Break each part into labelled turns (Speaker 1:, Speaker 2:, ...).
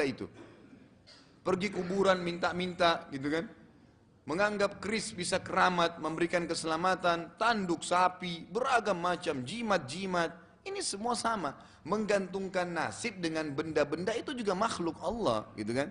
Speaker 1: itu. Pergi kuburan minta-minta gitu kan. Menganggap keris bisa keramat, memberikan keselamatan, tanduk sapi, beragam macam, jimat-jimat. Ini semua sama. Menggantungkan nasib dengan benda-benda itu juga makhluk Allah gitu kan.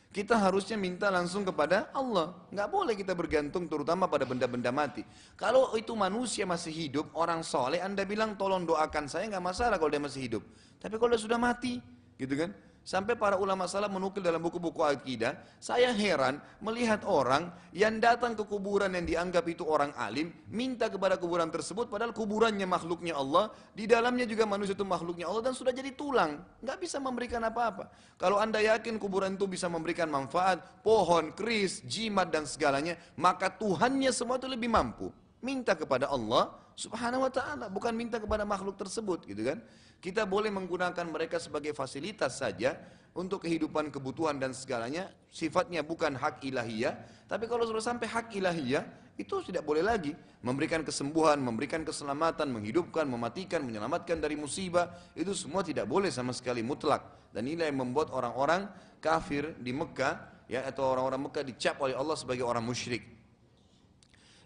Speaker 1: Kita harusnya minta langsung kepada Allah. Nggak boleh kita bergantung terutama pada benda-benda mati. Kalau itu manusia masih hidup, orang soleh, Anda bilang tolong doakan saya, nggak masalah kalau dia masih hidup. Tapi kalau dia sudah mati, gitu kan? Sampai para ulama salaf menukil dalam buku-buku akidah, saya heran melihat orang yang datang ke kuburan yang dianggap itu orang alim, minta kepada kuburan tersebut, padahal kuburannya makhluknya Allah, di dalamnya juga manusia itu makhluknya Allah dan sudah jadi tulang, nggak bisa memberikan apa-apa. Kalau Anda yakin kuburan itu bisa memberikan manfaat, pohon, keris, jimat dan segalanya, maka Tuhannya semua itu lebih mampu. Minta kepada Allah subhanahu wa ta'ala, bukan minta kepada makhluk tersebut gitu kan. Kita boleh menggunakan mereka sebagai fasilitas saja untuk kehidupan, kebutuhan dan segalanya. Sifatnya bukan hak ilahiyah, tapi kalau sudah sampai hak ilahiyah, itu tidak boleh lagi. Memberikan kesembuhan, memberikan keselamatan, menghidupkan, mematikan, menyelamatkan dari musibah, itu semua tidak boleh sama sekali mutlak. Dan inilah yang membuat orang-orang kafir di Mekah, ya, atau orang-orang Mekah dicap oleh Allah sebagai orang musyrik.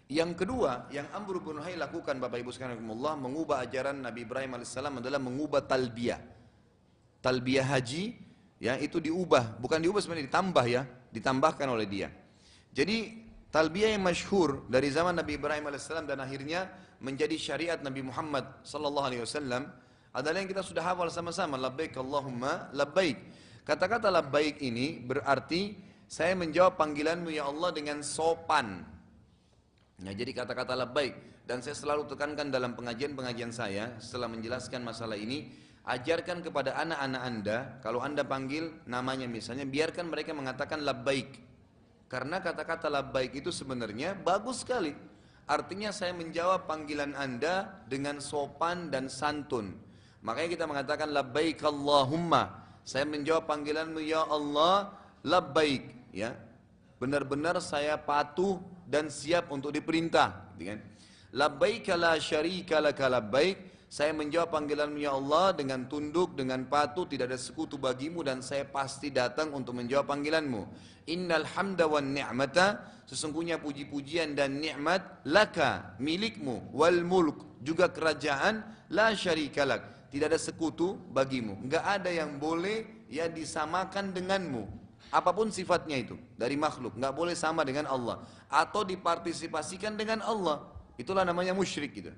Speaker 1: Yang kedua, yang Amr bin Luhai lakukan Bapak Ibu sekalian rahimakumullah, mengubah ajaran Nabi Ibrahim alaihissalam adalah mengubah talbiyah. Talbiyah haji, ya, itu diubah, bukan diubah sebenarnya, ditambah ya, ditambahkan oleh dia. Jadi talbiyah yang masyhur dari zaman Nabi Ibrahim alaihissalam dan akhirnya menjadi syariat Nabi Muhammad sallallahu alaihi wasallam adalah yang kita sudah hafal sama-sama, labbaik Allahumma labbaik. Kata-kata labbaik ini berarti saya menjawab panggilanmu ya Allah dengan sopan. Nah, jadi kata-kata labbaik, dan saya selalu tekankan dalam pengajian-pengajian saya setelah menjelaskan masalah ini, ajarkan kepada anak-anak Anda, kalau Anda panggil namanya misalnya, biarkan mereka mengatakan labbaik. Karena kata-kata labbaik itu sebenarnya bagus sekali. Artinya saya menjawab panggilan Anda dengan sopan dan santun. Makanya kita mengatakan labbaik Allahumma. Saya menjawab panggilanmu ya Allah, labbaik, ya. Benar-benar saya patuh dan siap untuk diperintah, gitu kan? Labbaik la syarika laka labbaik, saya menjawab panggilanmu ya Allah dengan tunduk, dengan patuh, tidak ada sekutu bagimu dan saya pasti datang untuk menjawab panggilanmu. Innal hamda wan ni'mata, sesungguhnya puji-pujian dan nikmat laka, milikmu, wal mulk, juga kerajaan, la syarika lak, tidak ada sekutu bagimu. Enggak ada yang boleh ya disamakan denganmu. Apapun sifatnya itu dari makhluk, nggak boleh sama dengan Allah atau dipartisipasikan dengan Allah. Itulah namanya musyrik gitu.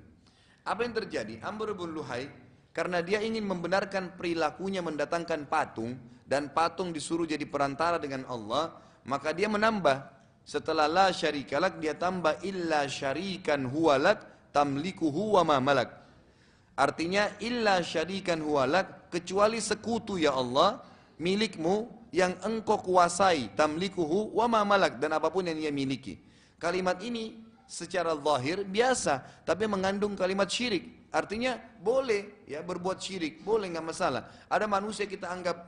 Speaker 1: Apa yang terjadi? Amr bin Luhai karena dia ingin membenarkan perilakunya mendatangkan patung dan patung disuruh jadi perantara dengan Allah, maka dia menambah setelah la syarikalak dia tambah illa syarikan huwalak tamlikuhu wa ma malak. Artinya illa syarikan huwalak, kecuali sekutu ya Allah milikmu yang engkau kuasai, tamlikuhu wa ma malak, dan apapun yang dia miliki. Kalimat ini secara zahir biasa, tapi mengandung kalimat syirik. Artinya boleh ya berbuat syirik, boleh, nggak masalah. Ada manusia kita anggap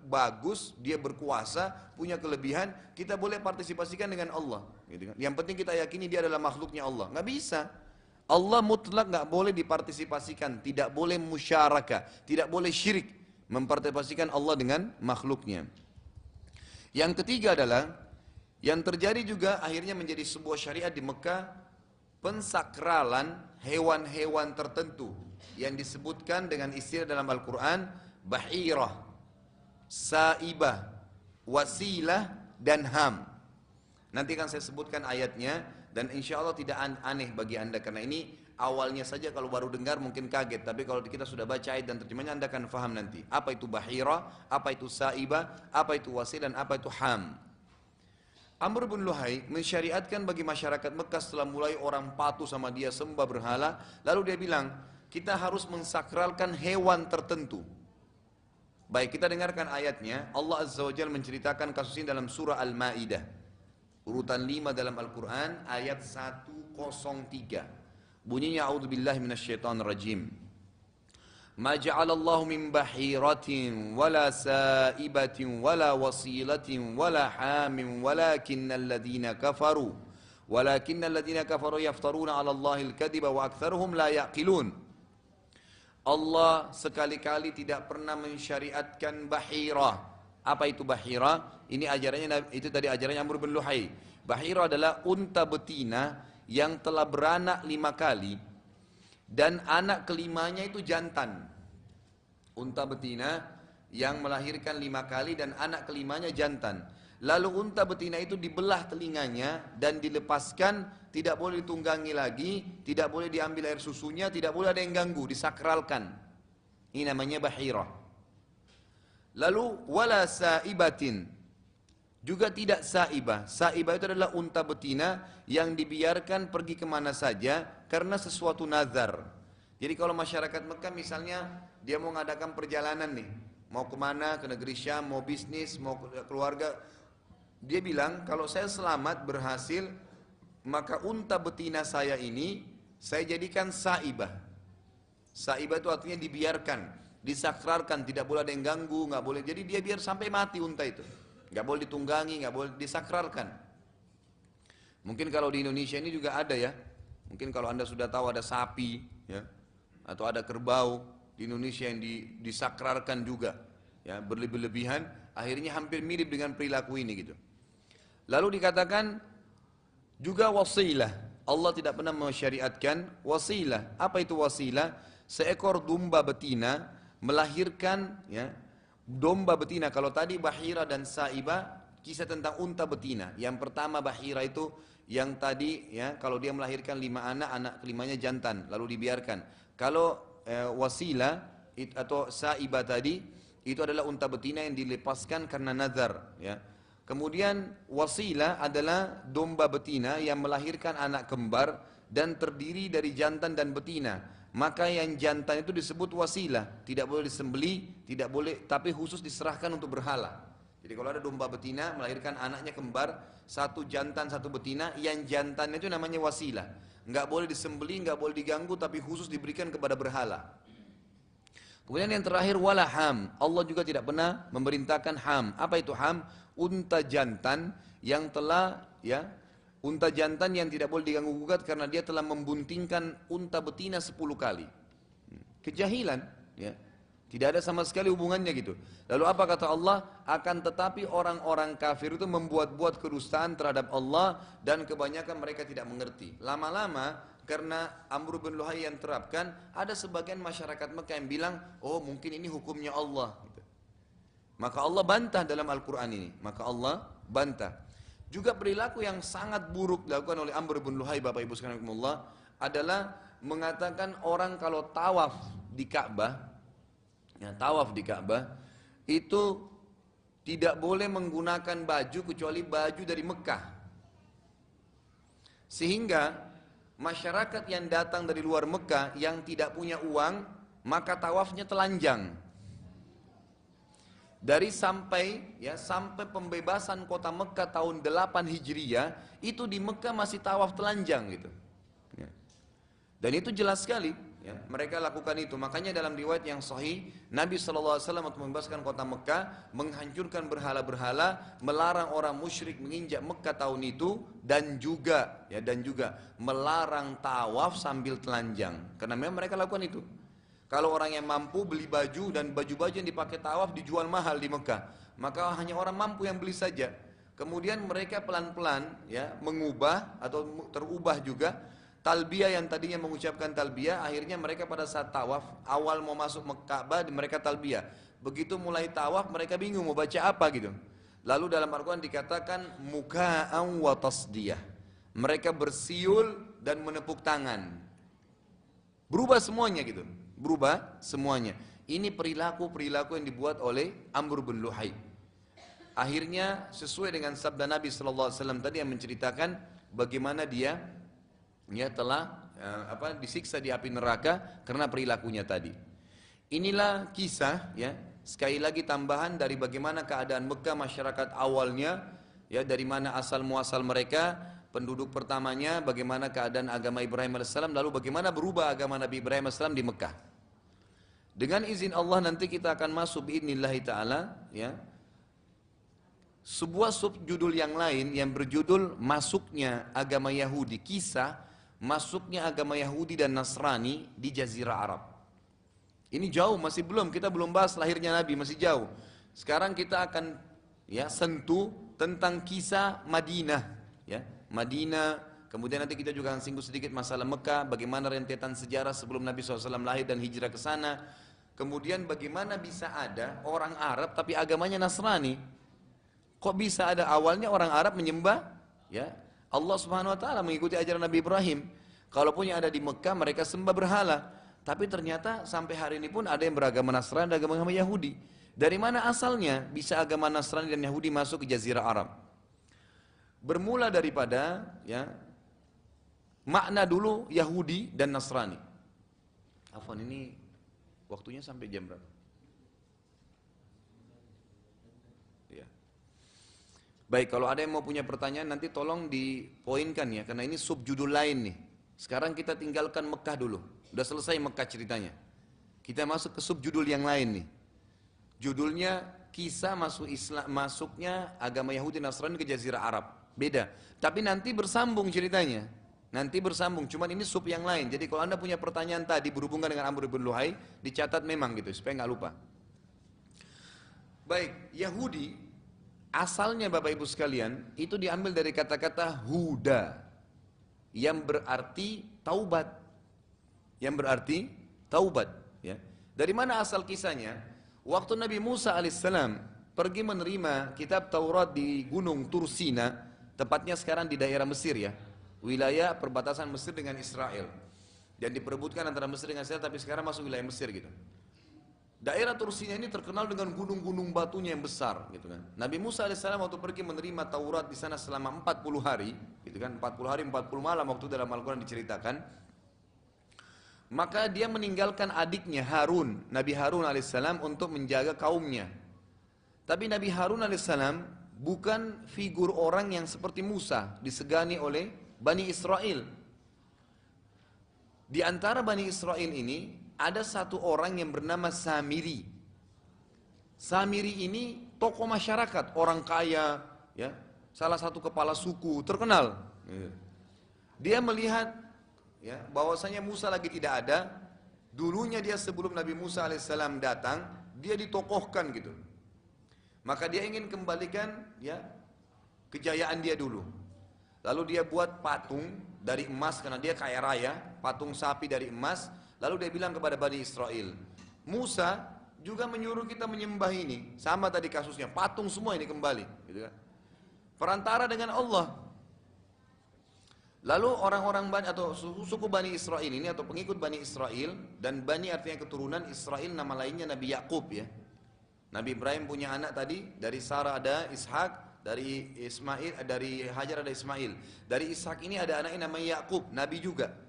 Speaker 1: bagus, dia berkuasa, punya kelebihan, kita boleh partisipasikan dengan Allah. Gitu kan? Yang penting kita yakini dia adalah makhluknya Allah. Nggak bisa. Allah mutlak nggak boleh dipartisipasikan, tidak boleh musyarakah, tidak boleh syirik mempartisipasikan Allah dengan makhluknya. Yang ketiga adalah yang terjadi juga akhirnya menjadi sebuah syariat di Mekah, pensakralan hewan-hewan tertentu yang disebutkan dengan istilah dalam Al-Quran bahirah, saibah, wasilah dan ham. Nanti akan saya sebutkan ayatnya dan insya Allah tidak aneh bagi anda karena ini awalnya saja kalau baru dengar mungkin kaget, tapi kalau kita sudah baca ayat dan terjemahnya anda akan faham nanti. Apa itu bahira, apa itu saibah, apa itu wasil dan apa itu ham. Amr bin Luhai mensyariatkan bagi masyarakat Mekah setelah mulai orang patuh sama dia, sembah berhala, lalu dia bilang, kita harus mensakralkan hewan tertentu. Baik, kita dengarkan ayatnya. Allah Azza wa Jalla menceritakan kasus ini dalam surah Al-Maidah, urutan 5 dalam Al-Quran, ayat 103. Bunyinya a'udzubillahi minasyaitonirrajim. Ma ja'alallahu min bahiratin wala saibatin wala wasilatin wala hamin walakinnal ladzina kafaru yaftaruna 'ala Allahil kadhiba wa aktsaruhum la yaqilun. Allah sekali-kali tidak pernah mensyariatkan bahirah. Apa itu bahira? Ini ajarannya, itu tadi ajarannya Amr bin Luhai. Bahira adalah unta betina yang telah beranak 5 kali dan anak kelimanya itu jantan. Unta betina yang melahirkan 5 kali dan anak kelimanya jantan. Lalu unta betina itu dibelah telinganya dan dilepaskan, tidak boleh ditunggangi lagi, tidak boleh diambil air susunya, tidak boleh ada yang ganggu, disakralkan. Ini namanya bahira. Lalu wala saibatin, juga tidak saibah. Saibah itu adalah unta betina yang dibiarkan pergi kemana saja karena sesuatu nazar. Jadi kalau masyarakat Mekah misalnya dia mau mengadakan perjalanan nih, mau kemana, ke negeri Syam, mau bisnis, mau keluarga, dia bilang kalau saya selamat berhasil, maka unta betina saya ini saya jadikan saibah. Saibah itu artinya dibiarkan, disakralkan, tidak boleh ada yang ganggu, nggak boleh. Jadi dia biar sampai mati unta itu, nggak boleh ditunggangi, nggak boleh disakralkan. Mungkin kalau di Indonesia ini juga ada ya. Mungkin kalau anda sudah tahu ada sapi, ya, atau ada kerbau di Indonesia yang disakralkan juga, ya, berlebih-lebihan, akhirnya hampir mirip dengan perilaku ini gitu. Lalu dikatakan juga wasilah. Allah tidak pernah mensyariatkan wasilah. Apa itu wasilah? Seekor domba betina melahirkan, ya, domba betina. Kalau tadi bahira dan saibah, kisah tentang unta betina. Yang pertama bahira itu yang tadi, ya, kalau dia melahirkan 5 anak, anak kelimanya jantan, lalu dibiarkan. Kalau wasilah atau saibah tadi, itu adalah unta betina yang dilepaskan karena nazar, ya. Kemudian wasilah adalah domba betina yang melahirkan anak kembar dan terdiri dari jantan dan betina. Maka yang jantan itu disebut wasilah, tidak boleh disembeli, tidak boleh, tapi khusus diserahkan untuk berhala. Jadi kalau ada domba betina melahirkan anaknya kembar, satu jantan satu betina, yang jantannya itu namanya wasilah. Enggak boleh disembeli, enggak boleh diganggu, tapi khusus diberikan kepada berhala. Kemudian yang terakhir wala ham. Allah juga tidak pernah memerintahkan ham. Apa itu ham? Unta jantan yang telah, ya, unta jantan yang tidak boleh diganggu gugat karena dia telah membuntingkan unta betina 10 kali. Kejahilan, ya. Tidak ada sama sekali hubungannya gitu. Lalu apa kata Allah? Akan tetapi orang-orang kafir itu membuat-buat kedustaan terhadap Allah dan kebanyakan mereka tidak mengerti. Lama-lama karena Amr bin Luhai yang terapkan, ada sebagian masyarakat Mekah yang bilang, oh mungkin ini hukumnya Allah. Maka Allah bantah dalam Al-Quran ini. Maka Allah bantah. Juga perilaku yang sangat buruk dilakukan oleh Amr bin Luhai, Bapak Ibu sekalian adalah mengatakan orang kalau tawaf di Ka'bah, ya, tawaf di Ka'bah itu tidak boleh menggunakan baju kecuali baju dari Mekah. Sehingga masyarakat yang datang dari luar Mekah yang tidak punya uang, maka tawafnya telanjang. Dari sampai, ya, sampai pembebasan kota Mekah tahun 8 Hijriah, itu di Mekah masih tawaf telanjang gitu. Ya. Dan itu jelas sekali, ya, mereka lakukan itu. Makanya dalam riwayat yang sahih, Nabi SAW untuk membebaskan kota Mekah, menghancurkan berhala-berhala, melarang orang musyrik menginjak Mekah tahun itu, dan juga, ya, melarang tawaf sambil telanjang. Karena memang mereka lakukan itu. Kalau orang yang mampu beli baju, dan baju-baju yang dipakai tawaf dijual mahal di Mekah, maka hanya orang mampu yang beli saja. Kemudian mereka pelan-pelan, ya, mengubah atau terubah juga talbiyah yang tadinya mengucapkan talbiyah, akhirnya mereka pada saat tawaf, awal mau masuk Ka'bah mereka talbiyah. Begitu mulai tawaf mereka bingung mau baca apa gitu. Lalu dalam Al-Quran dikatakan muka'an wa tasdiyah. Mereka bersiul dan menepuk tangan. Berubah semuanya gitu. Berubah semuanya. Ini perilaku-perilaku yang dibuat oleh Amr bin Luhai. Akhirnya sesuai dengan sabda Nabi SAW tadi yang menceritakan bagaimana dia, ya, telah disiksa di api neraka karena perilakunya tadi. Inilah kisah, ya, sekali lagi tambahan dari bagaimana keadaan Mekah masyarakat awalnya, ya, dari mana asal muasal mereka, penduduk pertamanya, bagaimana keadaan agama Ibrahim AS, lalu bagaimana berubah agama Nabi Ibrahim AS di Mekah. Dengan izin Allah nanti kita akan masuk biidnillahi ta'ala, ya, sebuah subjudul yang lain yang berjudul masuknya agama Yahudi, kisah masuknya agama Yahudi dan Nasrani di Jazirah Arab. Ini jauh, masih belum, kita belum bahas lahirnya Nabi, masih jauh. Sekarang kita akan ya sentuh tentang kisah Madinah, ya. Madinah, kemudian nanti kita juga akan singgung sedikit masalah Mekah, bagaimana rentetan sejarah sebelum Nabi SAW lahir dan hijrah ke sana. Kemudian bagaimana bisa ada orang Arab tapi agamanya Nasrani? Kok bisa ada? Awalnya orang Arab menyembah ya Allah Subhanahu wa taala, mengikuti ajaran Nabi Ibrahim. Kalaupun yang ada di Mekah mereka sembah berhala. Tapi ternyata sampai hari ini pun ada yang beragama Nasrani dan agama Yahudi. Dari mana asalnya bisa agama Nasrani dan Yahudi masuk ke Jazirah Arab? Bermula daripada ya makna dulu Yahudi dan Nasrani. Afwan, ini waktunya sampai jam berapa? Ya. Baik, kalau ada yang mau punya pertanyaan nanti tolong dipoinkan ya, karena ini subjudul lain nih. Sekarang kita tinggalkan Mekah dulu. Udah selesai Mekah ceritanya. Kita masuk ke subjudul yang lain nih. Judulnya kisah masuknya agama Yahudi Nasrani ke Jazirah Arab. Beda. Tapi nanti bersambung ceritanya. Nanti bersambung. Cuman ini sub yang lain. Jadi kalau anda punya pertanyaan tadi berhubungan dengan Amr bin Luhai, dicatat memang gitu supaya nggak lupa. Baik, Yahudi asalnya Bapak Ibu sekalian itu diambil dari kata-kata huda yang berarti taubat. Yang berarti taubat. Ya. Dari mana asal kisahnya? Waktu Nabi Musa alaihissalam pergi menerima kitab Taurat di Gunung Tursina, tepatnya sekarang di daerah Mesir ya, wilayah perbatasan Mesir dengan Israel, dan diperebutkan antara Mesir dengan Israel, tapi sekarang masuk wilayah Mesir gitu. Daerah Tursina ini terkenal dengan gunung-gunung batunya yang besar gitu kan. Nabi Musa alaihissalam waktu pergi menerima Taurat di sana selama 40 hari, gitu kan, 40 hari 40 malam waktu dalam Al-Quran diceritakan. Maka dia meninggalkan adiknya Harun, Nabi Harun alaihissalam untuk menjaga kaumnya. Tapi Nabi Harun alaihissalam bukan figur orang yang seperti Musa, disegani oleh Bani Israel. Di antara Bani Israel ini ada satu orang yang bernama Samiri. Samiri ini tokoh masyarakat, orang kaya, ya, salah satu kepala suku terkenal. Dia melihat ya, bahwasanya Musa lagi tidak ada. Dulunya dia sebelum Nabi Musa alaihissalam datang, dia ditokohkan gitu. Maka dia ingin kembalikan ya kejayaan dia dulu. Lalu dia buat patung dari emas karena dia kaya raya, patung sapi dari emas. Lalu dia bilang kepada Bani Israel, Musa juga menyuruh kita menyembah ini. Sama tadi kasusnya, patung semua ini kembali, gitu kan. Perantara dengan Allah. Lalu orang-orang Bani atau suku Bani Israel ini atau pengikut Bani Israel, dan Bani artinya keturunan, Israel nama lainnya Nabi Yakub ya. Nabi Ibrahim punya anak tadi, dari Sarah ada Ishak, dari Ismail, dari Hajar ada Ismail. Dari Ishak ini ada anaknya namanya Yakub, Nabi juga.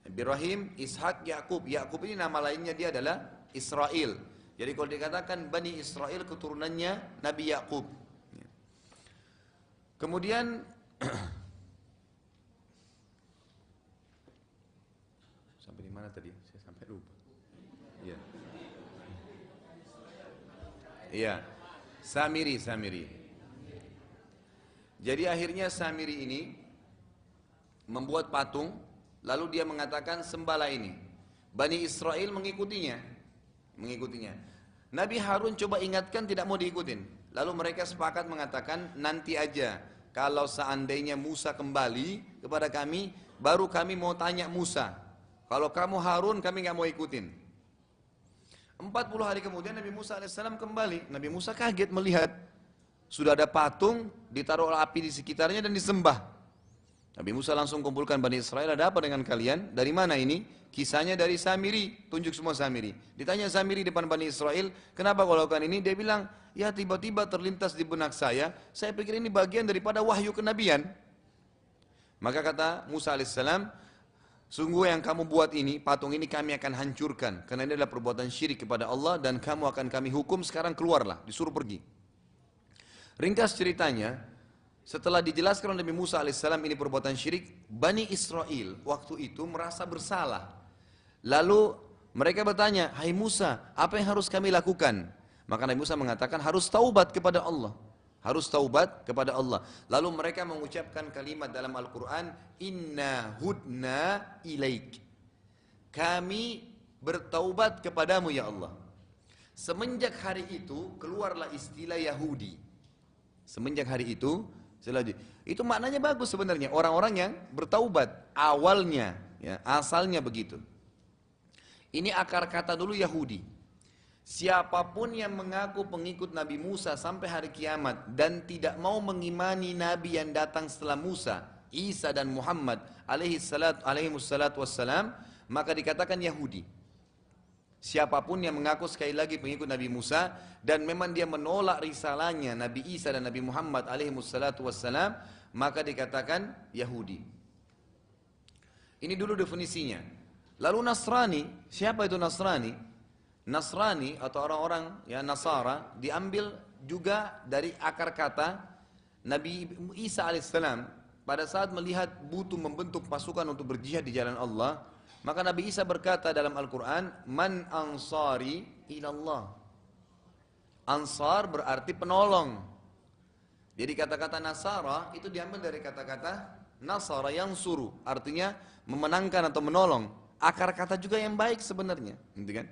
Speaker 1: Ibrahim, Ishak, Yakub. Yakub ini nama lainnya dia adalah Israel. Jadi kalau dikatakan Bani Israel keturunannya Nabi Yakub. Kemudian sampai di mana tadi? Saya sampai lupa. Iya. Iya. Samiri. Jadi akhirnya Samiri ini membuat patung, lalu dia mengatakan sembahlah ini. Bani Israel mengikutinya. Nabi Harun coba ingatkan, tidak mau diikutin. Lalu mereka sepakat mengatakan nanti aja, kalau seandainya Musa kembali kepada kami, baru kami mau tanya Musa. Kalau kamu Harun, kami nggak mau ikutin. 40 hari kemudian Nabi Musa alaihissalam kembali. Nabi Musa kaget melihat sudah ada patung, ditaruh api di sekitarnya dan disembah. Nabi Musa langsung kumpulkan Bani Israel, ada apa dengan kalian? Dari mana ini? Kisahnya dari Samiri, tunjuk semua Samiri. Ditanya Samiri depan Bani Israel, kenapa kau lakukan ini? Dia bilang, ya tiba-tiba terlintas di benak saya pikir ini bagian daripada wahyu kenabian. Maka kata Musa alaihissalam, sungguh yang kamu buat ini, patung ini kami akan hancurkan. Karena ini adalah perbuatan syirik kepada Allah dan kamu akan kami hukum, sekarang keluarlah, disuruh pergi. Ringkas ceritanya, setelah dijelaskan oleh Nabi Musa alaihissalam ini perbuatan syirik, Bani Israel waktu itu merasa bersalah. Lalu mereka bertanya, hai Musa, apa yang harus kami lakukan? Maka Nabi Musa mengatakan harus taubat kepada Allah. Harus taubat kepada Allah. Lalu mereka mengucapkan kalimat dalam Al-Quran, Inna hudna ilaik. Kami bertaubat kepadamu ya Allah. Semenjak hari itu keluarlah istilah Yahudi. Semenjak hari itu, itu maknanya bagus sebenarnya. Orang-orang yang bertaubat awalnya, ya, asalnya begitu. Ini akar kata dulu Yahudi. Siapapun yang mengaku pengikut Nabi Musa sampai hari kiamat dan tidak mau mengimani Nabi yang datang setelah Musa, Isa dan Muhammad alaihimussalatu wassalam, maka dikatakan Yahudi. Siapapun yang mengaku sekali lagi pengikut Nabi Musa dan memang dia menolak risalahnya Nabi Isa dan Nabi Muhammad alaihimussalatu wassalam, maka dikatakan Yahudi. Ini dulu definisinya. Lalu Nasrani, siapa itu Nasrani? Nasrani atau orang-orang ya Nasara diambil juga dari akar kata Nabi Isa alaihissalam pada saat melihat butuh membentuk pasukan untuk berjihad di jalan Allah, maka Nabi Isa berkata dalam Al-Quran, Man ansari ilallah. Ansar berarti penolong. Jadi kata-kata Nasara itu diambil dari kata-kata Nasara yang suruh, artinya memenangkan atau menolong. Akar kata juga yang baik sebenarnya, gitu kan?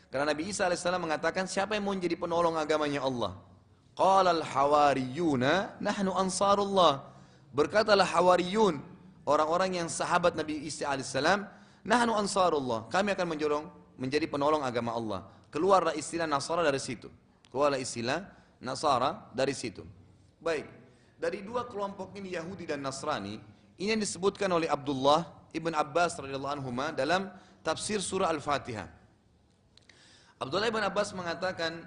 Speaker 1: Karena Nabi Isa alaihissalam mengatakan siapa yang mau menjadi penolong agamanya Allah? Qalal hawariyuna nahnu ansarullah. Berkatalah hawariyun, orang-orang yang sahabat Nabi Isa alaihissalam, nahnu ansarullah, kami akan menjadi penolong agama Allah. Keluarlah istilah Nasara dari situ. Keluarlah istilah Nasara dari situ. Baik, dari dua kelompok ini Yahudi dan Nasrani, ini yang disebutkan oleh Abdullah ibn Abbas radhiyallahu anhuma dalam tafsir surah Al-Fatihah. Abdullah ibn Abbas mengatakan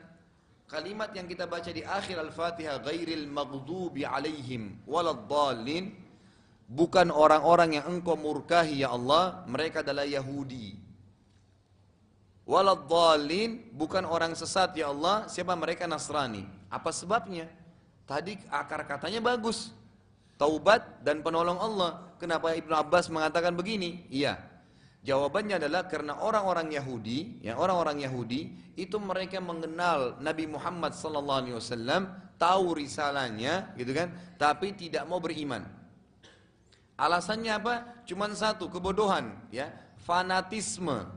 Speaker 1: kalimat yang kita baca di akhir Al-Fatihah, ghairil maghdubi alaihim waladdallin, bukan orang-orang yang engkau murkahi ya Allah, mereka adalah Yahudi. Waladdallin, bukan orang sesat ya Allah, siapa mereka? Nasrani. Apa sebabnya? Tadi akar katanya bagus, taubat dan penolong Allah. Kenapa Ibnu Abbas mengatakan begini? Iya. Jawabannya adalah karena orang-orang Yahudi, ya orang-orang Yahudi itu mereka mengenal Nabi Muhammad sallallahu alaihi wasallam, tahu risalahnya, gitu kan, tapi tidak mau beriman. Alasannya apa? Cuman satu, kebodohan, ya, fanatisme.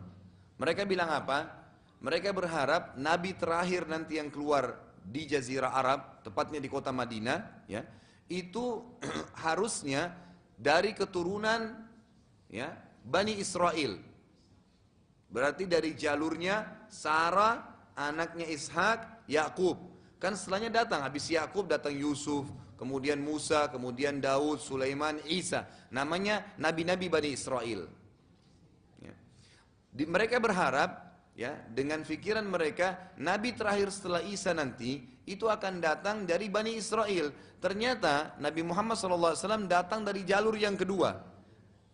Speaker 1: Mereka bilang apa? Mereka berharap Nabi terakhir nanti yang keluar di Jazirah Arab, tepatnya di kota Madinah, ya, itu harusnya dari keturunan, ya, Bani Israel. Berarti dari jalurnya Sarah, anaknya Ishak, Yakub. Kan setelahnya datang, habis Yakub datang Yusuf, kemudian Musa, kemudian Daud, Sulaiman, Isa. Namanya nabi-nabi Bani Israel. Ya. Mereka berharap, ya, dengan pikiran mereka, nabi terakhir setelah Isa nanti itu akan datang dari Bani Israel. Ternyata Nabi Muhammad SAW datang dari jalur yang kedua.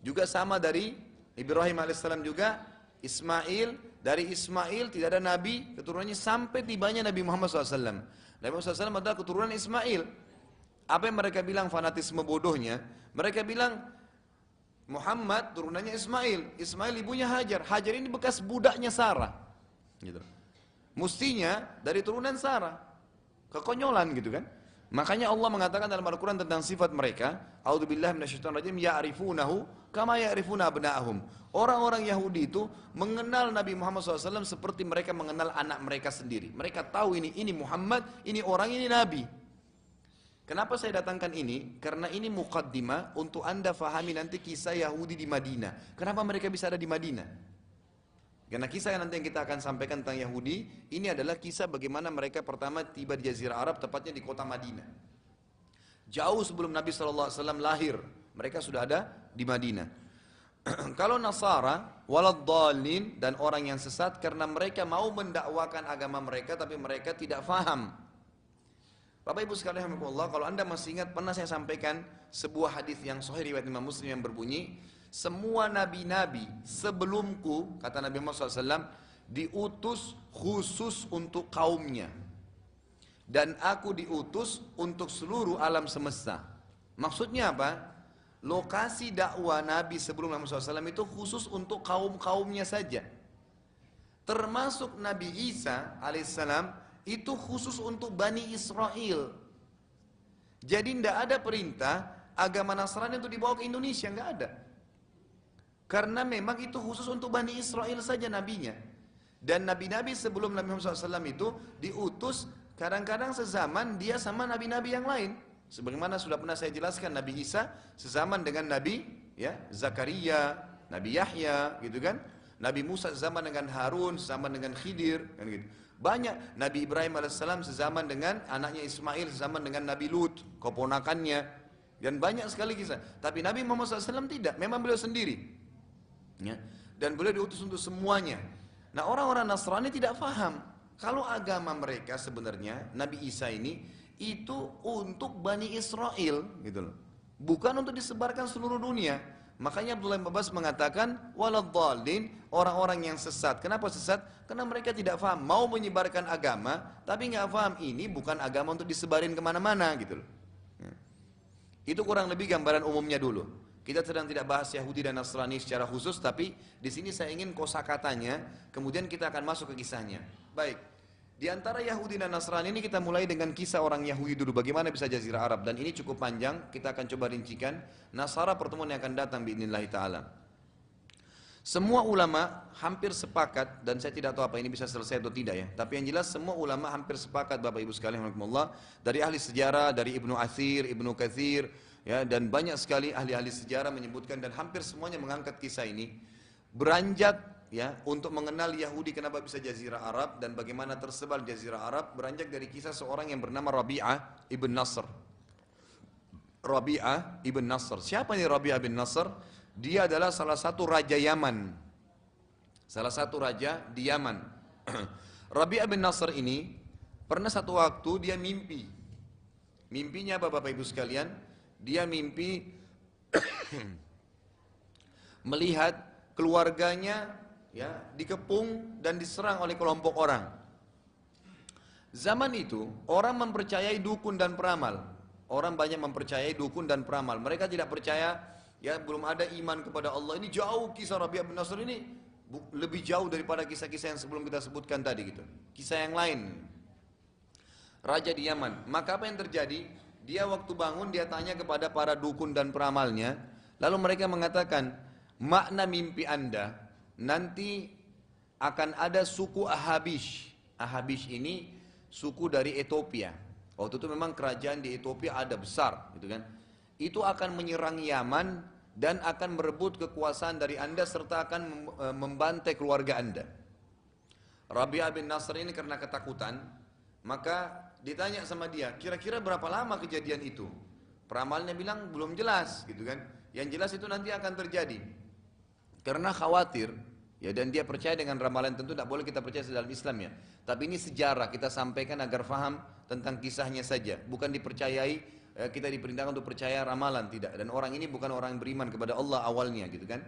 Speaker 1: Juga sama dari Ibrahim alaihissalam juga, Ismail, dari Ismail tidak ada nabi keturunannya sampai tibanya Nabi Muhammad SAW. Nabi Muhammad SAW adalah keturunan Ismail. Apa yang mereka bilang fanatisme bodohnya? Mereka bilang Muhammad turunannya Ismail, Ismail ibunya Hajar, Hajar ini bekas budaknya Sarah, gitu. Mestinya dari turunan Sarah. Kekonyolan gitu kan? Makanya Allah mengatakan dalam Al-Quran tentang sifat mereka, A'udzubillahi minasyaitonirrajim, ya'rifunahu kama ya'rifuna abna'ahum. Orang-orang Yahudi itu mengenal Nabi Muhammad SAW seperti mereka mengenal anak mereka sendiri. Mereka tahu ini Muhammad, ini orang, ini Nabi. Kenapa saya datangkan ini? Karena ini muqaddimah untuk anda fahami nanti kisah Yahudi di Madinah. Kenapa mereka bisa ada di Madinah? Karena kisah yang nanti yang kita akan sampaikan tentang Yahudi, ini adalah kisah bagaimana mereka pertama tiba di Jazirah Arab, tepatnya di kota Madinah. Jauh sebelum Nabi SAW lahir, mereka sudah ada di Madinah. Kalau Nasara, waladdallin, dan orang yang sesat, karena mereka mau mendakwakan agama mereka, tapi mereka tidak faham. Bapak Ibu sekalian, kalau anda masih ingat, pernah saya sampaikan sebuah hadis yang sahih riwayat Imam Muslim yang berbunyi, semua nabi-nabi sebelumku, kata Nabi Muhammad SAW, diutus khusus untuk kaumnya. Dan aku diutus untuk seluruh alam semesta. Maksudnya apa? Lokasi dakwah Nabi sebelum Muhammad SAW itu khusus untuk kaum-kaumnya saja. Termasuk Nabi Isa alaihissalam itu khusus untuk Bani Israel. Jadi tidak ada perintah agama Nasrani itu dibawa ke Indonesia, nggak ada. Karena memang itu khusus untuk Bani Israel saja nabinya. Dan nabi-nabi sebelum Nabi Muhammad SAW itu diutus kadang-kadang sezaman dia sama nabi-nabi yang lain. Sebagaimana sudah pernah saya jelaskan, Nabi Isa sezaman dengan Nabi ya Zakaria, Nabi Yahya, gitu kan? Nabi Musa sezaman dengan Harun, sezaman dengan Khidir, kan gitu. Banyak Nabi Ibrahim alaihissalam sezaman dengan anaknya Ismail, sezaman dengan Nabi Lut, keponakannya, dan banyak sekali kisah. Tapi Nabi Muhammad SAW tidak, memang beliau sendiri, ya. Dan beliau diutus untuk semuanya. Nah orang-orang Nasrani tidak faham kalau agama mereka sebenarnya Nabi Isa ini itu untuk Bani Israel, gitu loh, bukan untuk disebarkan seluruh dunia. Makanya Abdullah bin Abbas mengatakan waladhdallin, orang-orang yang sesat. Kenapa sesat? Karena mereka tidak faham, mau menyebarkan agama tapi nggak faham ini bukan agama untuk disebarin kemana-mana, gitu loh. Itu kurang lebih gambaran umumnya dulu. Kita sedang tidak bahas Yahudi dan Nasrani secara khusus, tapi di sini saya ingin kosakatanya, kemudian kita akan masuk ke kisahnya. Baik. Di antara Yahudi dan Nasrani ini kita mulai dengan kisah orang Yahudi dulu, bagaimana bisa Jazirah Arab, dan ini cukup panjang, kita akan coba rincikan. Nasara pertemuan yang akan datang biidznillah ta'ala. Semua ulama hampir sepakat, dan saya tidak tahu apa ini bisa selesai atau tidak ya, tapi yang jelas semua ulama hampir sepakat Bapak Ibu sekalian rahimakumullah, dari ahli sejarah, dari Ibnu Athir, Ibnu Katsir, ya, dan banyak sekali ahli-ahli sejarah menyebutkan, dan hampir semuanya mengangkat kisah ini. Beranjak ya untuk mengenal Yahudi kenapa bisa Jazirah Arab dan bagaimana tersebar Jazirah Arab, beranjak dari kisah seorang yang bernama Rabi'ah ibn Nasr. Rabi'ah ibn Nasr. Siapa ini Rabi'ah ibn Nasr? Dia adalah salah satu raja Yaman. Salah satu raja di Yaman. Rabi'ah bin Nasr ini pernah satu waktu dia mimpi. Mimpinya apa Bapak Ibu sekalian? Dia mimpi melihat keluarganya ya dikepung dan diserang oleh kelompok orang. Zaman itu orang mempercayai dukun dan peramal. Orang banyak mempercayai dukun dan peramal. Mereka tidak percaya, ya belum ada iman kepada Allah. Ini jauh kisah Rabi'ah bin Nasr ini, lebih jauh daripada kisah-kisah yang sebelum kita sebutkan tadi gitu. Kisah yang lain. Raja di Yaman. Maka apa yang terjadi? Dia waktu bangun dia tanya kepada para dukun dan peramalnya. Lalu mereka mengatakan, makna mimpi Anda nanti akan ada suku Ahabish. Ahabish ini suku dari Ethiopia. Waktu itu memang kerajaan di Ethiopia ada besar, gitu kan? Itu akan menyerang Yaman dan akan merebut kekuasaan dari Anda serta akan membantai keluarga Anda. Rabi'ah bin Nasr ini karena ketakutan, maka ditanya sama dia, kira-kira berapa lama kejadian itu? Peramalnya bilang belum jelas, gitu kan? Yang jelas itu nanti akan terjadi. Karena khawatir, ya, dan dia percaya dengan ramalan, tentu tidak boleh kita percaya dalam Islam ya. Tapi ini sejarah kita sampaikan agar faham tentang kisahnya saja, bukan dipercayai. Kita diperintahkan untuk percaya ramalan, tidak. Dan orang ini bukan orang yang beriman kepada Allah awalnya, gitu kan.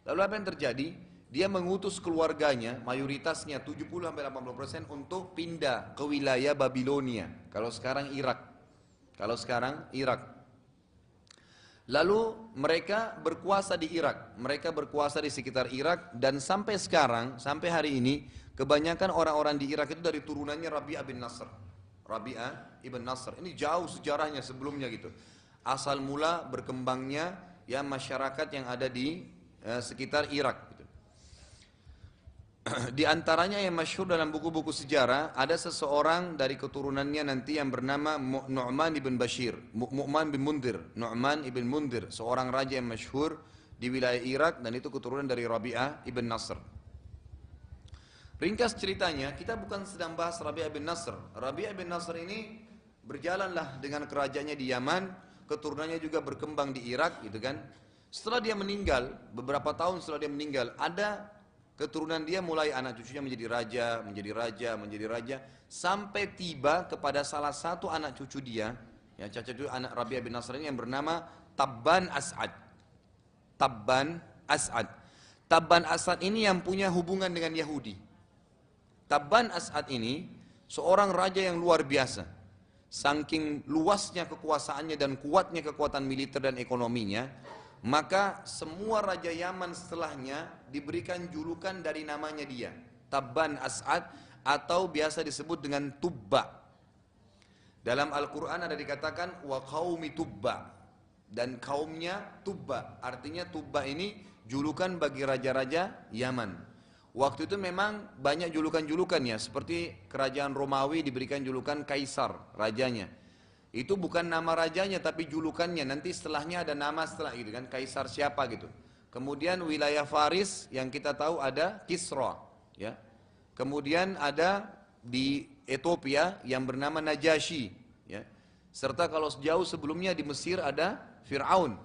Speaker 1: Lalu apa yang terjadi? Dia mengutus keluarganya, mayoritasnya 70-80% untuk pindah ke wilayah Babilonia. Kalau sekarang Irak. Lalu mereka berkuasa di Irak. Mereka berkuasa di sekitar Irak, dan sampai sekarang, sampai hari ini, kebanyakan orang-orang di Irak itu dari turunannya Rabi'ah bin Nasr. Rabi'ah ibn Nasr. Ini jauh sejarahnya sebelumnya gitu. Asal mula berkembangnya ya masyarakat yang ada di sekitar Irak gitu. Di antaranya yang masyhur dalam buku-buku sejarah, ada seseorang dari keturunannya nanti yang bernama Nu'man ibn Bashir, Nu'man bin Mundir, Nu'man ibn Mundir, seorang raja yang masyhur di wilayah Irak, dan itu keturunan dari Rabi'ah ibn Nasr. Ringkas ceritanya, kita bukan sedang bahas Rabi'ah bin Nasr. Rabi'ah bin Nasr ini berjalanlah dengan kerajaannya di Yaman, keturunannya juga berkembang di Irak, gitu kan. Setelah dia meninggal, beberapa tahun setelah dia meninggal, ada keturunan dia mulai anak cucunya menjadi raja, sampai tiba kepada salah satu anak cucu dia, ya cucu anak Rabi'ah bin Nasr ini yang bernama Tabban As'ad. Tabban As'ad. Tabban As'ad ini yang punya hubungan dengan Yahudi. Tabban As'ad ini seorang raja yang luar biasa. Saking luasnya kekuasaannya dan kuatnya kekuatan militer dan ekonominya, maka semua raja Yaman setelahnya diberikan julukan dari namanya dia, Tabban As'ad, atau biasa disebut dengan Tubba. Dalam Al-Quran ada dikatakan wa qaumi Tubba, dan kaumnya Tubba. Artinya Tubba ini julukan bagi raja-raja Yaman. Waktu itu memang banyak julukan-julukan ya, seperti kerajaan Romawi diberikan julukan Kaisar, rajanya. Itu bukan nama rajanya tapi julukannya, nanti setelahnya ada nama setelah gitu kan, Kaisar siapa gitu. Kemudian wilayah Faris yang kita tahu ada Kisra, ya. Kemudian ada di Ethiopia yang bernama Najasyi, ya. Serta kalau sejauh sebelumnya di Mesir ada Fir'aun.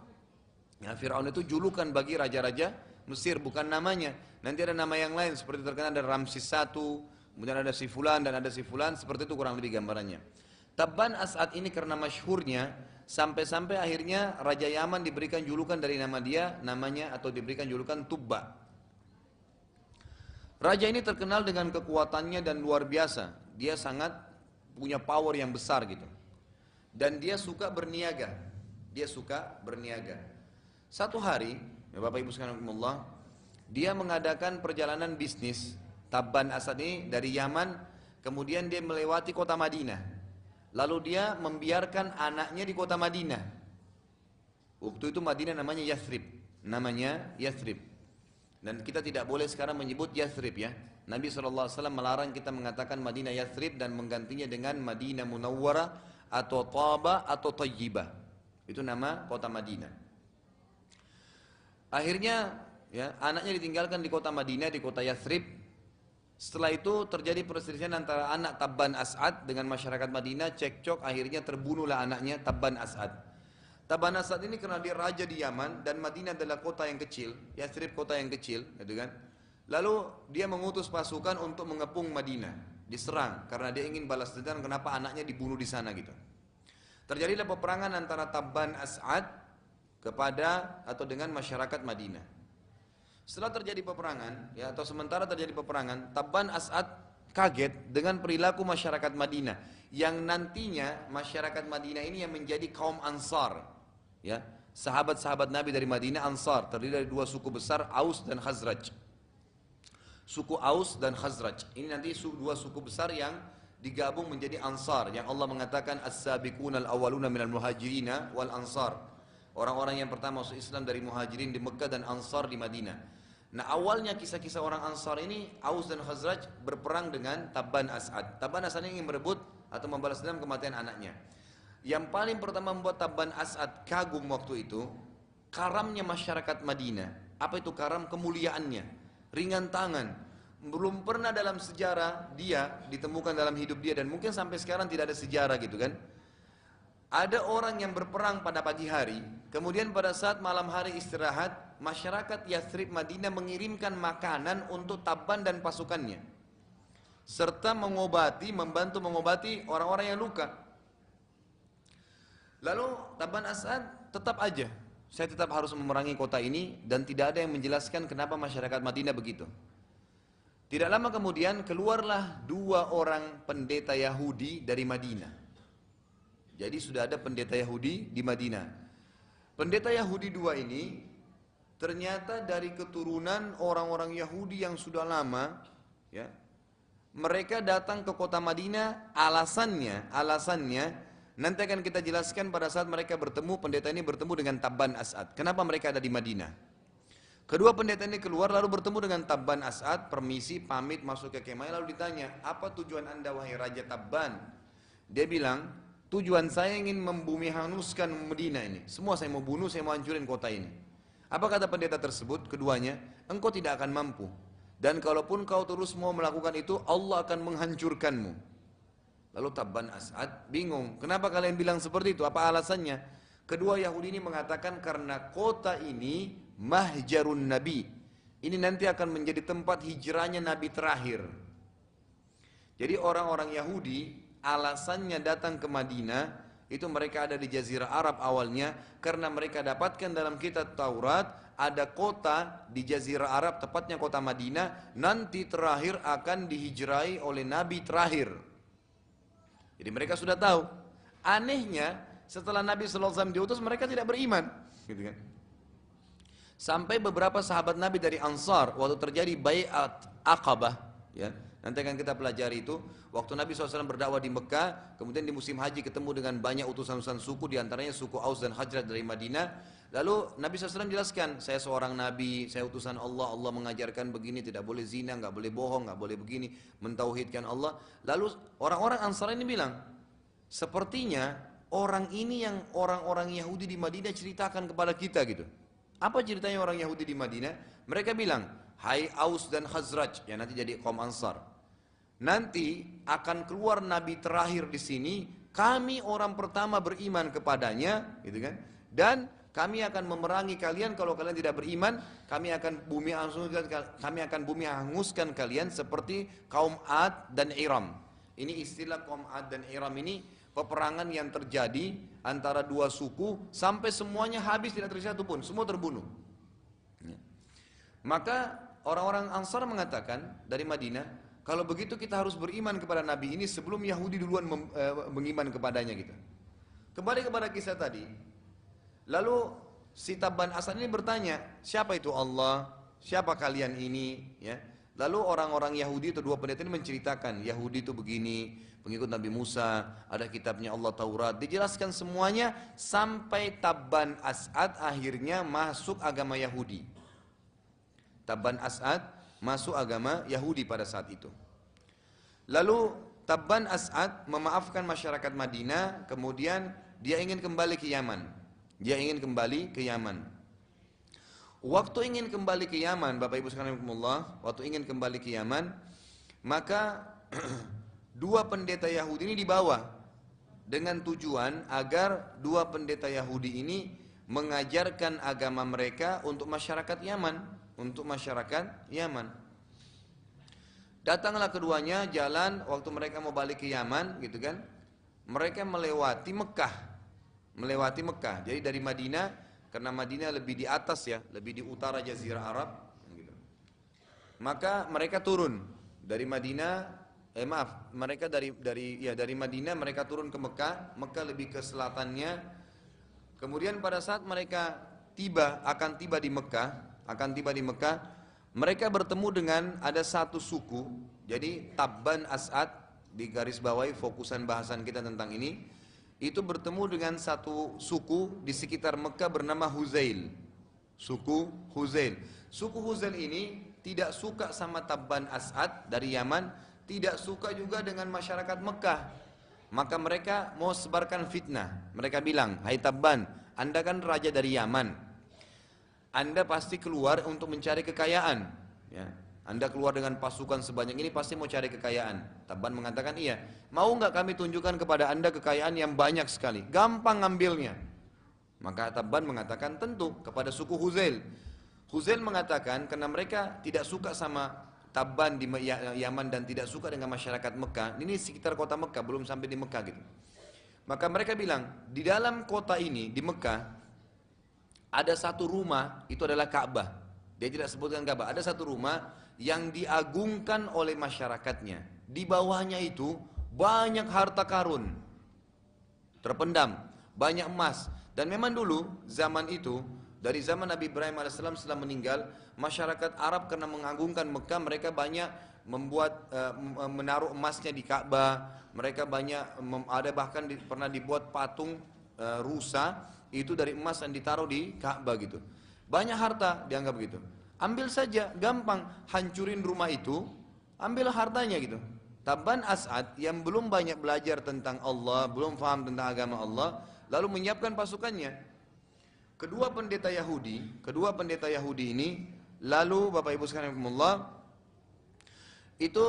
Speaker 1: Ya, Fir'aun itu julukan bagi raja-raja Mesir, bukan namanya. Nanti ada nama yang lain seperti terkenal ada Ramses I, kemudian ada si Fulan dan ada si Fulan, seperti itu kurang lebih gambarannya. Tabban As'ad ini karena masyhurnya sampai-sampai akhirnya Raja Yaman diberikan julukan dari nama dia, namanya atau diberikan julukan Tubba. Raja ini terkenal dengan kekuatannya dan luar biasa. Dia sangat punya power yang besar gitu. Dan dia suka berniaga. Dia suka berniaga. Satu hari, ya Bapak Ibu sekalian, dia mengadakan perjalanan bisnis. Tabban As'ad ini dari Yaman, kemudian dia melewati kota Madinah. Lalu dia membiarkan anaknya di kota Madinah. Waktu itu Madinah namanya Yathrib. Namanya Yathrib. Dan kita tidak boleh sekarang menyebut Yathrib ya. Nabi SAW melarang kita mengatakan Madinah Yathrib dan menggantinya dengan Madinah Munawwarah atau Taba atau Tayyibah. Itu nama kota Madinah. Akhirnya ya, anaknya ditinggalkan di kota Madinah, di kota Yathrib. Setelah itu terjadi perselisihan antara anak Tabban As'ad dengan masyarakat Madinah, cekcok, akhirnya terbunuhlah anaknya Tabban As'ad. Tabban As'ad ini karena dia raja di Yaman dan Madinah adalah kota yang kecil, Yathrib kota yang kecil, gitu kan. Lalu dia mengutus pasukan untuk mengepung Madinah, diserang karena dia ingin balas dendam kenapa anaknya dibunuh di sana gitu. Terjadilah peperangan antara Tabban As'ad kepada atau dengan masyarakat Madinah. Setelah terjadi peperangan, ya atau sementara terjadi peperangan, Tabban As'ad kaget dengan perilaku masyarakat Madinah, yang nantinya masyarakat Madinah ini yang menjadi kaum Ansar, ya sahabat-sahabat Nabi dari Madinah Ansar, terdiri dari dua suku besar Aus dan Khazraj. Suku Aus dan Khazraj ini nanti dua suku besar yang digabung menjadi Ansar, yang Allah mengatakan as-sabiqunal awwaluna minal muhajirina wal ansar. Orang-orang yang pertama masuk Islam dari muhajirin di Mekah dan Ansar di Madinah. Nah awalnya kisah-kisah orang Ansar ini, Aus dan Khazraj berperang dengan Tabban As'ad. Tabban As'ad ini ingin merebut atau membalas dendam kematian anaknya. Yang paling pertama membuat Tabban As'ad kagum waktu itu, karamnya masyarakat Madinah. Apa itu karam? Kemuliaannya, ringan tangan. Belum pernah dalam sejarah dia ditemukan dalam hidup dia, dan mungkin sampai sekarang tidak ada sejarah gitu kan. Ada orang yang berperang pada pagi hari, kemudian pada saat malam hari istirahat, masyarakat Yathrib Madinah mengirimkan makanan untuk Tabban dan pasukannya, serta membantu mengobati orang-orang yang luka. Lalu Tabban As'ad tetap aja, saya tetap harus memerangi kota ini, dan tidak ada yang menjelaskan kenapa masyarakat Madinah begitu. Tidak lama kemudian keluarlah dua orang pendeta Yahudi dari Madinah. Jadi sudah ada pendeta Yahudi di Madinah. Pendeta Yahudi dua ini ternyata dari keturunan orang-orang Yahudi yang sudah lama, ya. Mereka datang ke kota Madinah, alasannya nanti akan kita jelaskan pada saat mereka bertemu, pendeta ini bertemu dengan Tabban As'ad. Kenapa mereka ada di Madinah? Kedua pendeta ini keluar lalu bertemu dengan Tabban As'ad, permisi, pamit, masuk ke kemah, lalu ditanya, apa tujuan anda wahai Raja Tabban? Dia bilang, tujuan saya ingin membumi hanguskan Madinah ini. Semua saya mau bunuh, saya mau hancurin kota ini. Apa kata pendeta tersebut? Keduanya, engkau tidak akan mampu. Dan kalaupun kau terus mau melakukan itu, Allah akan menghancurkanmu. Lalu Tabban As'ad bingung, kenapa kalian bilang seperti itu? Apa alasannya? Kedua Yahudi ini mengatakan karena kota ini mahjarun Nabi. Ini nanti akan menjadi tempat hijrahnya Nabi terakhir. Jadi orang-orang Yahudi alasannya datang ke Madinah itu mereka ada di Jazirah Arab awalnya karena mereka dapatkan dalam kitab Taurat ada kota di Jazirah Arab, tepatnya kota Madinah, nanti terakhir akan dihijrahi oleh Nabi terakhir. Jadi mereka sudah tahu. Anehnya setelah Nabi SAW diutus mereka tidak beriman, gitu kan? Sampai beberapa sahabat Nabi dari Ansar waktu terjadi Bai'at Aqabah, ya, Nanti akan kita pelajari itu. Waktu Nabi SAW berdakwah di Mekah, kemudian di musim haji ketemu dengan banyak utusan-utusan suku, diantaranya suku Aus dan Khazraj dari Madinah. Lalu Nabi SAW jelaskan, saya seorang Nabi, saya utusan Allah, Allah mengajarkan begini, tidak boleh zina, nggak boleh bohong, nggak boleh begini, mentauhidkan Allah. Lalu orang-orang Ansar ini bilang, sepertinya orang ini yang orang-orang Yahudi di Madinah ceritakan kepada kita gitu. Apa ceritanya orang Yahudi di Madinah? Mereka bilang, hai Aus dan Khazraj, yang nanti jadi kaum Ansar. Nanti akan keluar Nabi terakhir di sini, kami orang pertama beriman kepadanya, gitu kan? Dan kami akan memerangi kalian kalau kalian tidak beriman, kami akan bumi hanguskan kalian seperti kaum Ad dan Iram. Ini istilah kaum Ad dan Iram ini peperangan yang terjadi antara dua suku sampai semuanya habis, tidak tersisa satu pun, semua terbunuh. Maka orang-orang Ansar mengatakan dari Madinah, kalau begitu kita harus beriman kepada Nabi ini sebelum Yahudi duluan mengiman kepadanya gitu. Kembali kepada kisah tadi. Lalu si Tabban Asad ini bertanya, siapa itu Allah? Siapa kalian ini? Ya. Lalu orang-orang Yahudi itu dua pendeta ini menceritakan, Yahudi itu begini, pengikut Nabi Musa, ada kitabnya Allah Taurat, dijelaskan semuanya sampai Tabban Asad akhirnya masuk agama Yahudi. Tabban Asad masuk agama Yahudi pada saat itu. Lalu Tabban Asad memaafkan masyarakat Madinah, kemudian dia ingin kembali ke Yaman. Dia ingin kembali ke Yaman. Waktu ingin kembali ke Yaman, Bapak Ibu sekalian rahimakumullah, waktu ingin kembali ke Yaman, maka dua pendeta Yahudi ini dibawa dengan tujuan agar dua pendeta Yahudi ini mengajarkan agama mereka untuk masyarakat Yaman, untuk masyarakat Yaman. Datanglah keduanya jalan waktu mereka mau balik ke Yaman, gitu kan? Mereka melewati Mekah. Melewati Mekah. Jadi dari Madinah, karena Madinah lebih di atas ya, lebih di utara Jazirah Arab, gitu. Maka mereka turun dari Madinah, mereka dari Madinah mereka turun ke Mekah, Mekah lebih ke selatannya. Kemudian pada saat mereka akan tiba di Mekah, mereka bertemu dengan ada satu suku. Jadi Tabban Asad, di garis bawahi fokusan bahasan kita tentang ini. Itu bertemu dengan satu suku di sekitar Mekah bernama Huzail. Suku Huzail. Suku Huzail ini tidak suka sama Tabban Asad dari Yaman, tidak suka juga dengan masyarakat Mekah. Maka mereka mau sebarkan fitnah. Mereka bilang, hai Tabban, Anda kan raja dari Yaman. Anda pasti keluar untuk mencari kekayaan. Ya. Anda keluar dengan pasukan sebanyak ini pasti mau cari kekayaan. Tabban mengatakan iya. Mau nggak kami tunjukkan kepada Anda kekayaan yang banyak sekali? Gampang ngambilnya. Maka Tabban mengatakan tentu kepada suku Huzail. Huzail mengatakan karena mereka tidak suka sama Tabban di Yaman dan tidak suka dengan masyarakat Mekah. Ini sekitar kota Mekah, belum sampai di Mekah gitu. Maka mereka bilang di dalam kota ini di Mekah ada satu rumah, itu adalah Ka'bah. Dia tidak sebutkan Ka'bah. Ada satu rumah yang diagungkan oleh masyarakatnya. Di bawahnya itu banyak harta karun terpendam, banyak emas. Dan memang dulu zaman itu, dari zaman Nabi Ibrahim AS setelah meninggal, masyarakat Arab karena mengagungkan Mekah, mereka banyak menaruh emasnya di Ka'bah. Mereka banyak ada bahkan pernah dibuat patung rusa itu dari emas yang ditaruh di Ka'bah gitu. Banyak harta dianggap gitu. Ambil saja, gampang, hancurin rumah itu, ambil hartanya gitu. Tabban Asad yang belum banyak belajar tentang Allah, belum paham tentang agama Allah, lalu menyiapkan pasukannya. Kedua pendeta Yahudi ini, lalu Bapak Ibu sekalian rahimakumullah, itu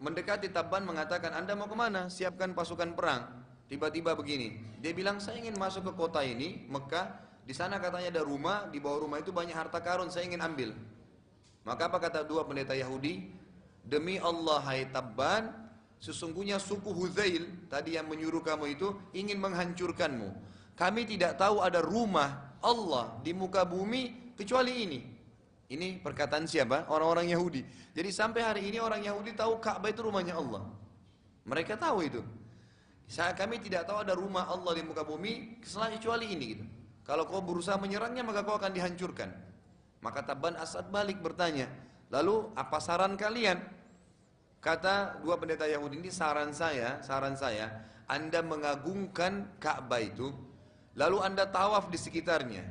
Speaker 1: mendekati Tabban mengatakan, Anda mau kemana? Siapkan pasukan perang. Tiba-tiba begini, dia bilang saya ingin masuk ke kota ini, Mekah. Di sana katanya ada rumah, di bawah rumah itu banyak harta karun, saya ingin ambil. Maka apa kata dua pendeta Yahudi? Demi Allah hai Tabban, sesungguhnya suku Huzail tadi yang menyuruh kamu itu ingin menghancurkanmu. Kami tidak tahu ada rumah Allah di muka bumi kecuali ini. Ini perkataan siapa? Orang-orang Yahudi. Jadi sampai hari ini orang Yahudi tahu Ka'bah itu rumahnya Allah. Mereka tahu itu. Kami tidak tahu ada rumah Allah di muka bumi kecuali ini gitu. Kalau kau berusaha menyerangnya maka kau akan dihancurkan. Maka Tabban Asad balik bertanya, lalu apa saran kalian? Kata dua pendeta Yahudi ini, saran saya, Anda mengagungkan Ka'bah itu, lalu Anda tawaf di sekitarnya.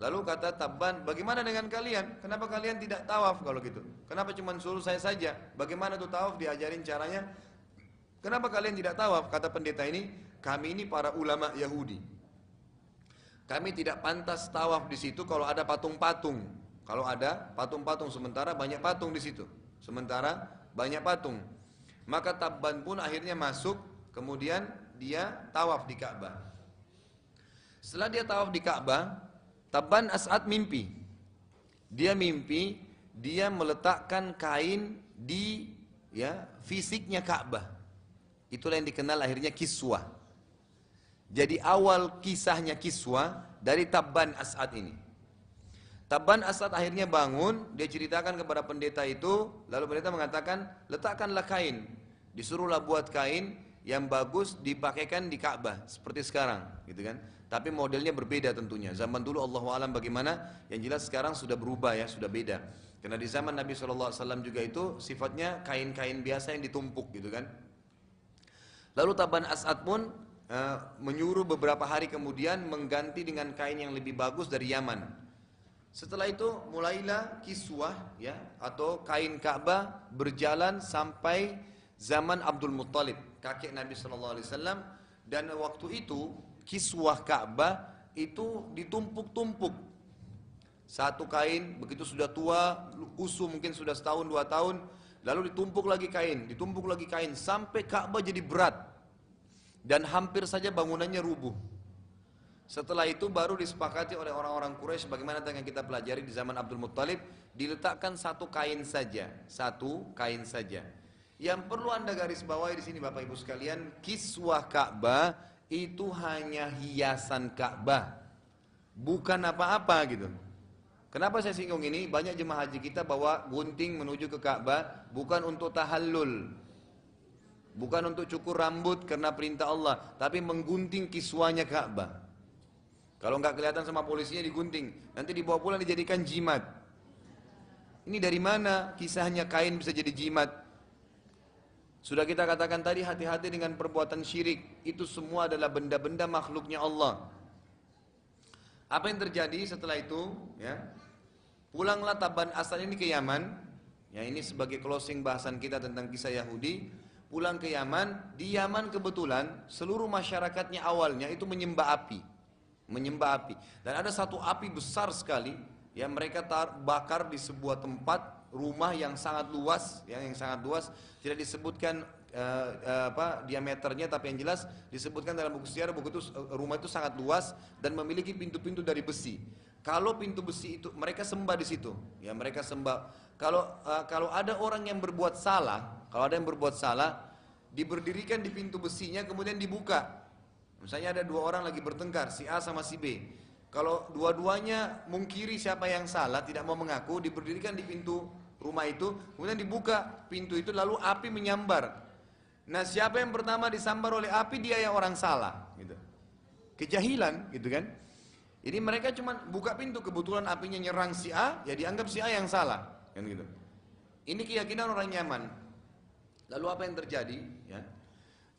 Speaker 1: Lalu kata Tabban, bagaimana dengan kalian? Kenapa kalian tidak tawaf kalau gitu? Kenapa cuma suruh saya saja? Bagaimana tuh tawaf, diajarin caranya? Kenapa kalian tidak tawaf? Kata pendeta ini, kami ini para ulama Yahudi. Kami tidak pantas tawaf di situ kalau ada patung-patung. Kalau ada patung-patung, sementara banyak patung di situ. Sementara banyak patung. Maka Tabban pun akhirnya masuk, kemudian dia tawaf di Ka'bah. Setelah dia tawaf di Ka'bah, Tabban As'ad mimpi. Dia mimpi, dia meletakkan kain di fisiknya Ka'bah. Itulah yang dikenal akhirnya kiswah. Jadi awal kisahnya kiswah dari Tabban As'ad ini. Tabban As'ad akhirnya bangun, dia ceritakan kepada pendeta itu, lalu pendeta mengatakan, letakkanlah kain. Disuruhlah buat kain yang bagus dipakaikan di Ka'bah seperti sekarang, gitu kan. Tapi modelnya berbeda tentunya. Zaman dulu Allahu a'lam bagaimana, yang jelas sekarang sudah berubah ya, sudah beda. Karena di zaman Nabi SAW juga itu sifatnya kain-kain biasa yang ditumpuk gitu kan. Lalu Tabban As'ad pun menyuruh beberapa hari kemudian mengganti dengan kain yang lebih bagus dari Yaman. Setelah itu mulailah kiswah ya, atau kain Ka'bah berjalan sampai zaman Abdul Muttalib, kakek Nabi SAW. Dan waktu itu kiswah Ka'bah itu ditumpuk-tumpuk. Satu kain begitu sudah tua, kusum mungkin sudah setahun 2 tahun, lalu ditumpuk lagi kain sampai Ka'bah jadi berat dan hampir saja bangunannya rubuh. Setelah itu baru disepakati oleh orang-orang Quraisy, bagaimana yang kita pelajari di zaman Abdul Muttalib, diletakkan satu kain saja. Yang perlu Anda garis bawahi di sini Bapak Ibu sekalian, kiswah Ka'bah itu hanya hiasan Ka'bah, bukan apa-apa gitu. Kenapa saya singgung ini? Banyak jemaah haji kita bawa gunting menuju ke Ka'bah bukan untuk tahallul, bukan untuk cukur rambut karena perintah Allah, tapi menggunting kiswahnya Ka'bah. Kalau nggak kelihatan sama polisinya digunting, nanti dibawa pulang dijadikan jimat. Ini dari mana kisahnya kain bisa jadi jimat? Sudah kita katakan tadi, hati-hati dengan perbuatan syirik. Itu semua adalah benda-benda makhluknya Allah. Apa yang terjadi setelah itu? Ya, pulanglah Tabban As'ad ini ke Yaman. Ya, ini sebagai closing bahasan kita tentang kisah Yahudi. Pulang ke Yaman. Di Yaman kebetulan seluruh masyarakatnya awalnya itu menyembah api. Dan ada satu api besar sekali yang mereka bakar di sebuah tempat rumah yang sangat luas, tidak disebutkan diameternya, tapi yang jelas disebutkan dalam buku sejarah buku itu rumah itu sangat luas dan memiliki pintu-pintu dari besi. Kalau pintu besi itu mereka sembah di situ, ya mereka sembah. Kalau ada orang yang berbuat salah, diberdirikan di pintu besinya kemudian dibuka. Misalnya ada 2 orang lagi bertengkar, si A sama si B. Kalau dua-duanya mungkiri siapa yang salah, tidak mau mengaku, diberdirikan di pintu rumah itu, kemudian dibuka pintu itu, lalu api menyambar. Nah, siapa yang pertama disambar oleh api, dia yang orang salah, gitu. Kejahilan, gitu kan? Jadi mereka cuma buka pintu, kebetulan apinya nyerang si A, ya dianggap si A yang salah, kan gitu. Ini keyakinan orang Yaman. Lalu apa yang terjadi? Ya.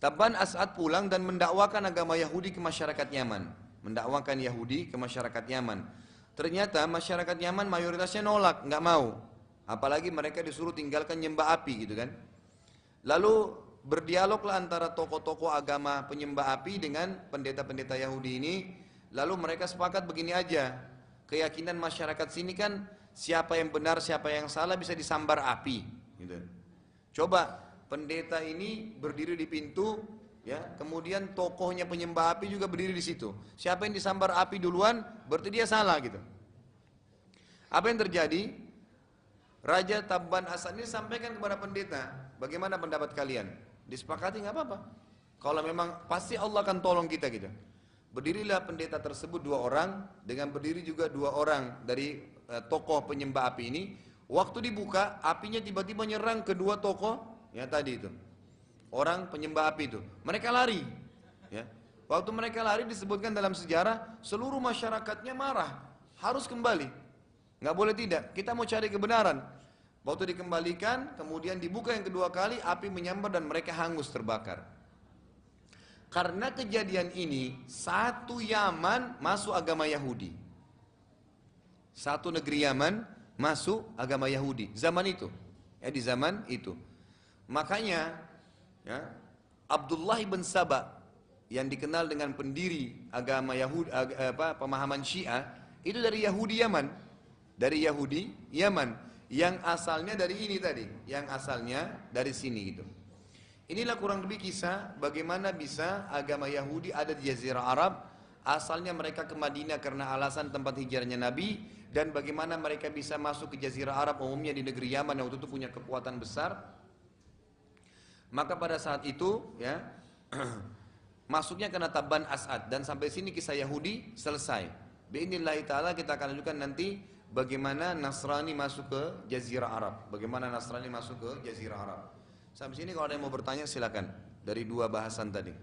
Speaker 1: Tabban As'ad pulang dan mendakwakan agama Yahudi ke masyarakat Yaman. Ternyata masyarakat Yaman mayoritasnya nolak, nggak mau. Apalagi mereka disuruh tinggalkan nyembah api gitu kan. Lalu berdialoglah antara tokoh-tokoh agama penyembah api dengan pendeta-pendeta Yahudi ini. Lalu mereka sepakat begini aja. Keyakinan masyarakat sini kan siapa yang benar, siapa yang salah bisa disambar api gitu. Coba pendeta ini berdiri di pintu, ya, kemudian tokohnya penyembah api juga berdiri di situ. Siapa yang disambar api duluan, berarti dia salah gitu. Apa yang terjadi? Raja Tabban As'ad ini sampaikan kepada pendeta, bagaimana pendapat kalian? Disepakati nggak apa-apa. Kalau memang pasti Allah akan tolong kita gitu. Berdirilah pendeta tersebut 2 orang, dengan berdiri juga 2 orang dari tokoh penyembah api ini. Waktu dibuka, apinya tiba-tiba nyerang kedua tokoh. Ya tadi itu orang penyembah api itu, mereka lari. Ya. Waktu mereka lari disebutkan dalam sejarah seluruh masyarakatnya marah, harus kembali, nggak boleh tidak. Kita mau cari kebenaran. Waktu dikembalikan, kemudian dibuka yang kedua kali, api menyambar dan mereka hangus terbakar. Karena kejadian ini, satu Yaman masuk agama Yahudi. Satu negeri Yaman masuk agama Yahudi. Zaman itu. Ya, di zaman itu. Makanya, ya, Abdullah bin Saba, yang dikenal dengan pendiri agama Yahudi, pemahaman Syiah, itu dari Yahudi Yaman. Dari Yahudi Yaman. Yang asalnya dari ini tadi, yang asalnya dari sini gitu. Inilah kurang lebih kisah bagaimana bisa agama Yahudi ada di Jazirah Arab. Asalnya mereka ke Madinah karena alasan tempat hijrahnya Nabi, dan bagaimana mereka bisa masuk ke Jazirah Arab umumnya di negeri Yaman yang waktu itu punya kekuatan besar. Maka pada saat itu, ya, masuknya kena Taban As'ad, dan sampai sini kisah Yahudi selesai. Bi'inillahi ta'ala kita akan lanjutkan nanti bagaimana Nasrani masuk ke Jazirah Arab. Bagaimana Nasrani masuk ke Jazirah Arab. Sampai sini kalau ada yang mau bertanya silakan. Dari dua bahasan tadi.